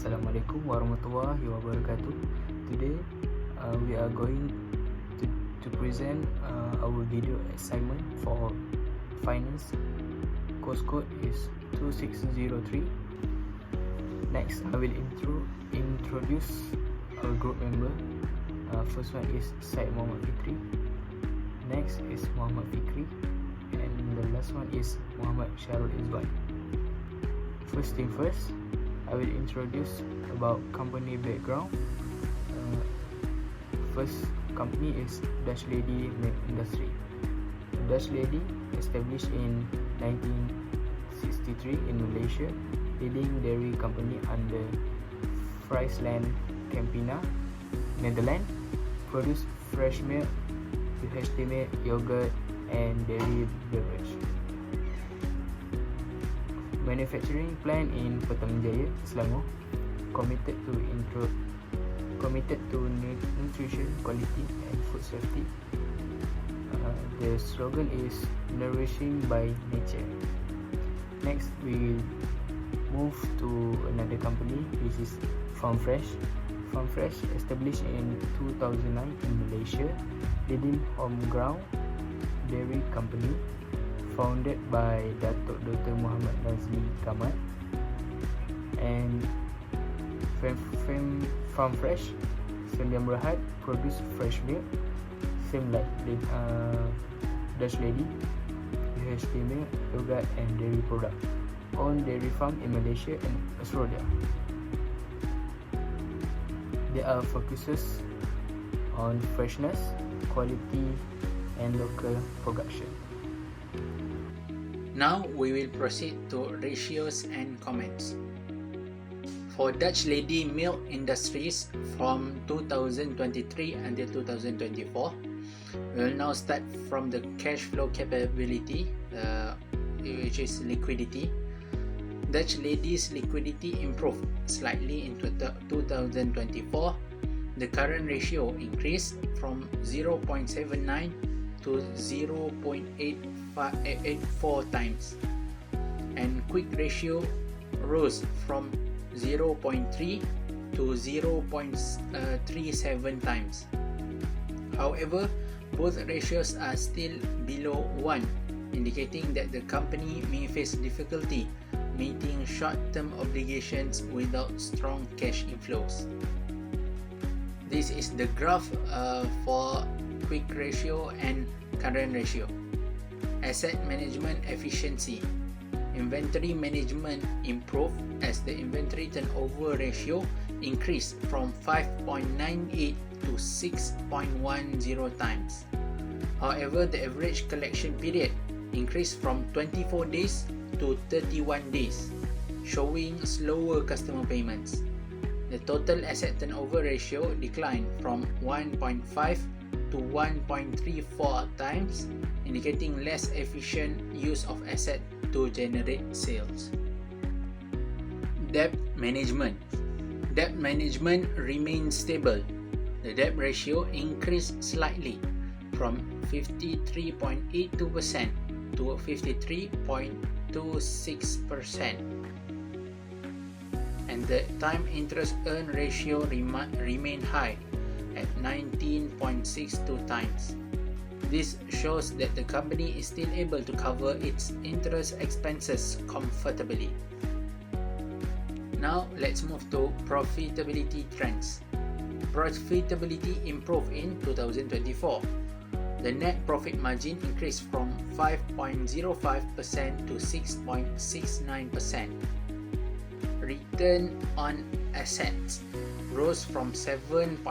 Assalamualaikum warahmatullahi wabarakatuh. Today we are going to present our video assignment for finance. Course code is 2603. Next, I will introduce our group member. First one is Syed Muhammad Fikri. Next is Muhammad Fikri, and the last one is Muhammad Syarul Izwan. First thing first, I will introduce about company background. First company is Dutch Lady Milk Industry. Dutch Lady established in 1963 in Malaysia, leading dairy company under Friesland Campina, Netherlands. Produce fresh milk, UHT milk, yogurt, and dairy beverage. Manufacturing plant in Putrajaya, Selangor. Committed to nutrition quality and food safety. The slogan is nourishing by nature. Next, we move to another company. This is Farm Fresh. Farm Fresh established in 2009 in Malaysia, leading homegrown dairy company, founded by Datuk Dr. Muhammad Nazmi Kamal. And Farm Fresh, Sdn Bhd, produce fresh milk, same like Dutch Lady, UHT milk, yogurt, and dairy product. Own dairy farm in Malaysia and Australia. There are focuses on freshness, quality, and local production. Now we will proceed to ratios and comments. For Dutch Lady Milk Industries from 2023 until 2024, we will now start from the cash flow capability, which is liquidity. Dutch Lady's liquidity improved slightly in 2024. The current ratio increased from 0.79 to 0.84 times, and quick ratio rose from 0.3 to 0.37 times. However, both ratios are still below 1, indicating that the company may face difficulty meeting short-term obligations without strong cash inflows. This is the graph for quick ratio and current ratio. Asset management efficiency. Inventory management improved as the inventory turnover ratio increased from 5.98 to 6.10 times. However, the average collection period increased from 24 days to 31 days, showing slower customer payments. The total asset turnover ratio declined from 1.5 to 1.34 times, indicating less efficient use of asset to generate sales. Debt management. Debt management remains stable. The debt ratio increased slightly from 53.82% to 53.26%. And the time interest earned ratio remained high at 19.62 times. This shows that the company is still able to cover its interest expenses comfortably. Now let's move to profitability trends. Profitability improved in 2024. The net profit margin increased from 5.05% to 6.69%. Return on assets rose from 7.6%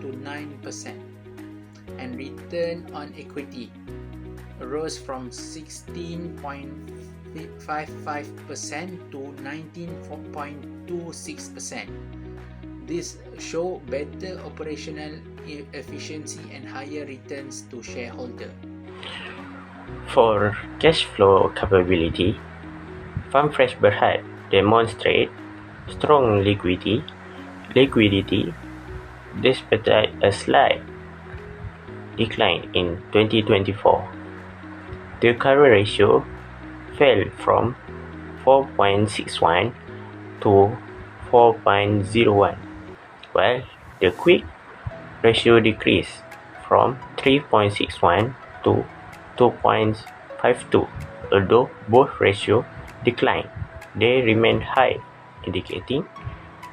to 9%, and return on equity rose from 16.55% to 19.26%. This show better operational efficiency and higher returns to shareholder. For cash flow capability, Farm Fresh Berhad demonstrate strong liquidity despite a slight decline in 2024. The current ratio fell from 4.61 to 4.01, while the quick ratio decreased from 3.61 to 2.52. Although both ratios declined, they remain high, indicating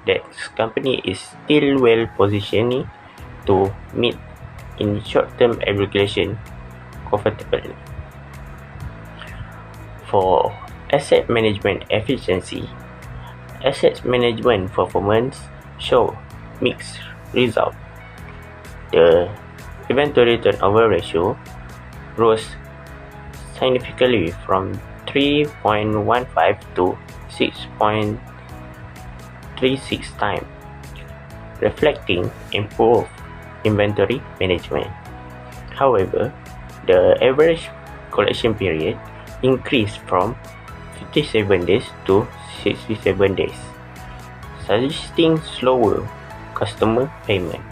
that the company is still well positioned to meet in short-term obligation comfortably. For asset management efficiency, asset management performance show mixed results. The inventory turnover ratio rose significantly from 3.15 to 6.36 times, reflecting improved inventory management. However, the average collection period increased from 57 days to 67 days, suggesting slower customer payment.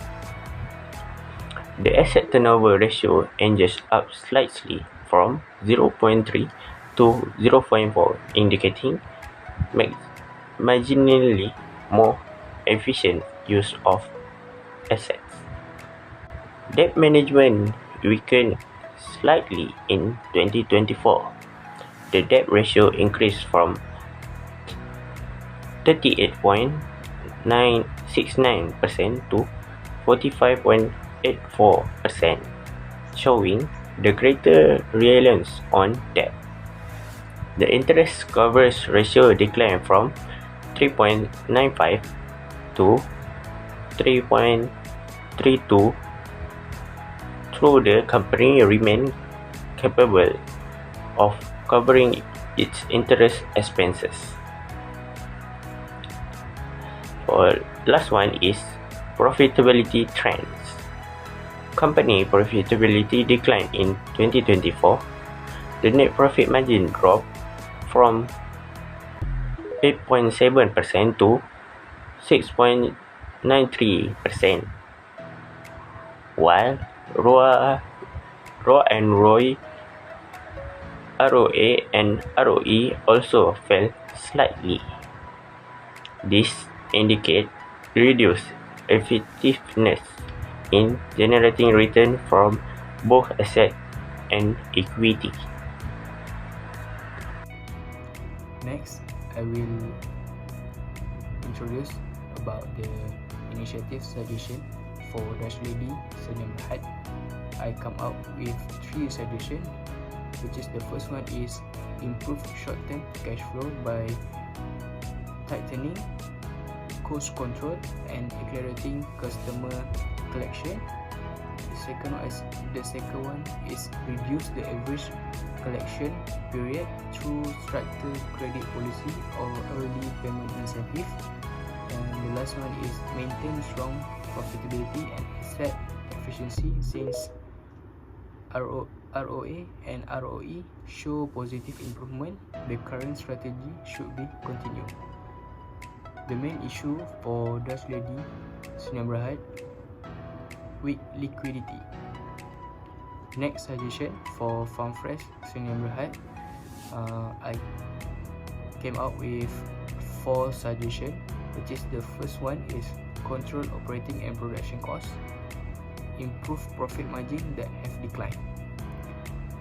The asset turnover ratio edges up slightly from 0.3 to 0.4, indicating marginally more efficient use of assets. Debt management weakened slightly in 2024. The debt ratio increased from 38.69% to 45.84%, showing the greater reliance on debt. The interest coverage ratio declined from 3.95 to 3.32, though the company remained capable of covering its interest expenses. Last one is profitability trends. Company profitability declined in 2024. The net profit margin dropped from 8.7% to 6.93%, while ROA and ROA and ROE also fell slightly. This indicates reduced effectiveness in generating return from both asset and equity. Next, I will introduce about the initiative suggestion for Dash Lady Senyum Berhad. I come up with 3 suggestions, which is the first one is improve short-term cash flow by tightening cost control and accelerating customer collection. The second one is reduce the average collection period through stricter credit policy or early payment incentive. And the last one is maintain strong profitability and asset efficiency since ROA and ROE show positive improvement. The current strategy should be continued. The main issue for Dash Lady Senyum Berhad, weak liquidity. Next suggestion for FarmFresh Senyum Berhad, I came up with 4 suggestions, which is the first one is control operating and production costs, improve profit margin that have declined.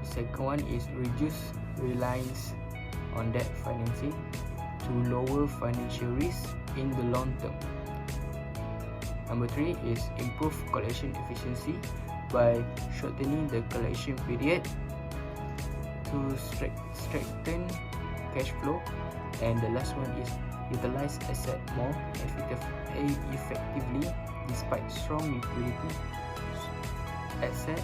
The second one is reduce reliance on debt financing to lower financial risk in the long term. Number 3 is improve collection efficiency by shortening the collection period to strengthen cash flow. And the last one is utilize asset more effectively despite strong liquidity. Asset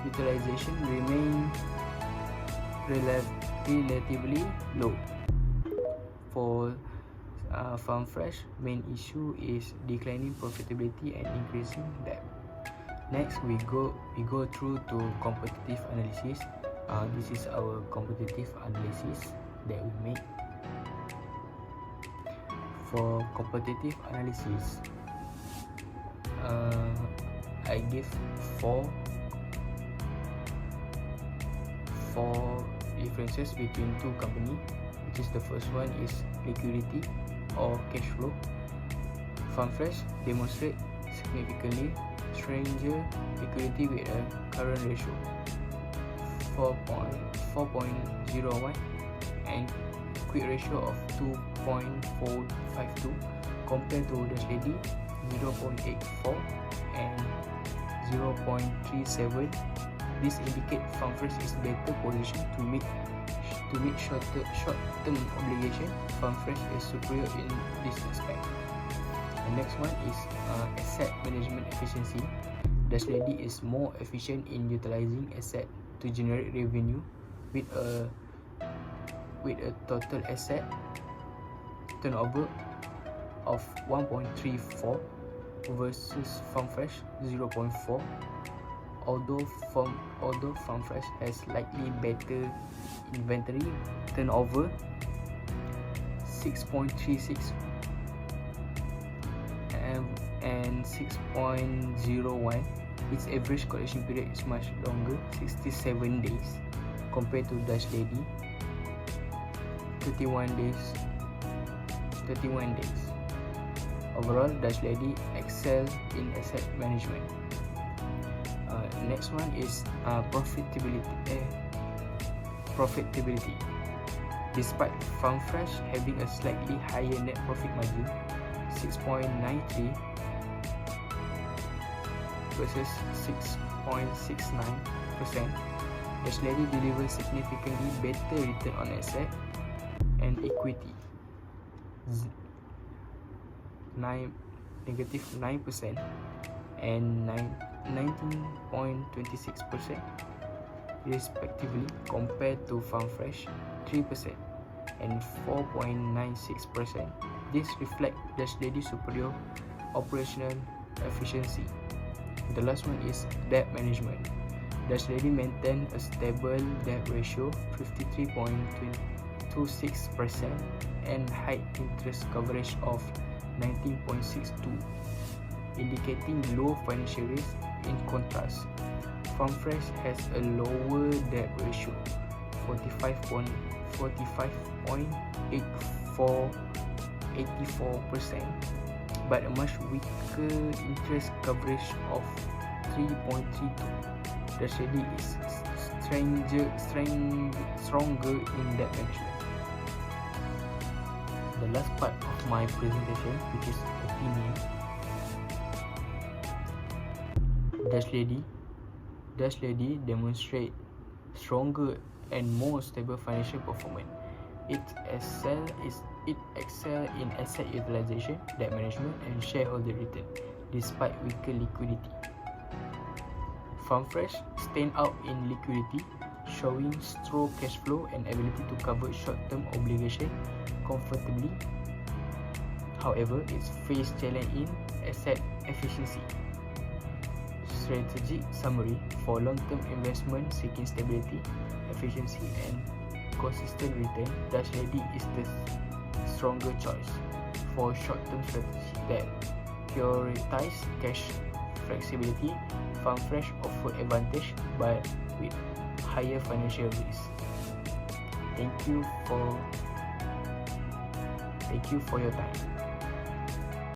utilization remain relatively low. For FarmFresh, main issue is declining profitability and increasing debt. Next, we go through to competitive analysis. This is our competitive analysis that we make. For competitive analysis, I give four differences between two companies, which is the first one is liquidity or cash flow. FarmFresh demonstrate significantly stronger liquidity with a current ratio 4.01 and quick ratio of 2.452 compared to Dashlady 0.84 and 0.37. This indicates FarmFresh is better positioned to meet short-term obligation. FarmFresh is superior in this aspect. The next one is asset management efficiency. Dashlady is more efficient in utilizing asset to generate revenue with a total asset turnover of 1.34 versus FarmFresh 0.4. Although FarmFresh has slightly better inventory turnover 6.36 and 6.01, its average collection period is much longer, 67 days, compared to Dashlady 31 days. Overall, Dashlady excel in asset management. Next one is profitability. Despite FarmFresh having a slightly higher net profit margin, 6.93 versus 6.69%, Dashlady delivers significantly better return on asset and equity, -9% and 19.26% respectively, compared to FarmFresh 3% and 4.96%. This reflects Dashlady's superior operational efficiency. The last one is debt management. Dashlady maintained a stable debt ratio 53.26% and high interest coverage of 19.62, indicating low financial risk. In contrast, FarmFresh has a lower debt ratio 84%, but a much weaker interest coverage of 3.32. Dashlady is stronger in debt management. The last part of my presentation, which is opinion. Dashlady demonstrate stronger and more stable financial performance. It excel in asset utilization, debt management, and shareholder return, despite weaker liquidity. FarmFresh stand out in liquidity, showing strong cash flow and ability to cover short-term obligation comfortably. However, it faces challenge in asset efficiency. Strategic summary: for long-term investment seeking stability, efficiency, and consistent return, Dashlady is the stronger choice. For short-term strategy that prioritize cash flexibility, FarmFresh offer advantage but with higher financial risk. Thank you for your time.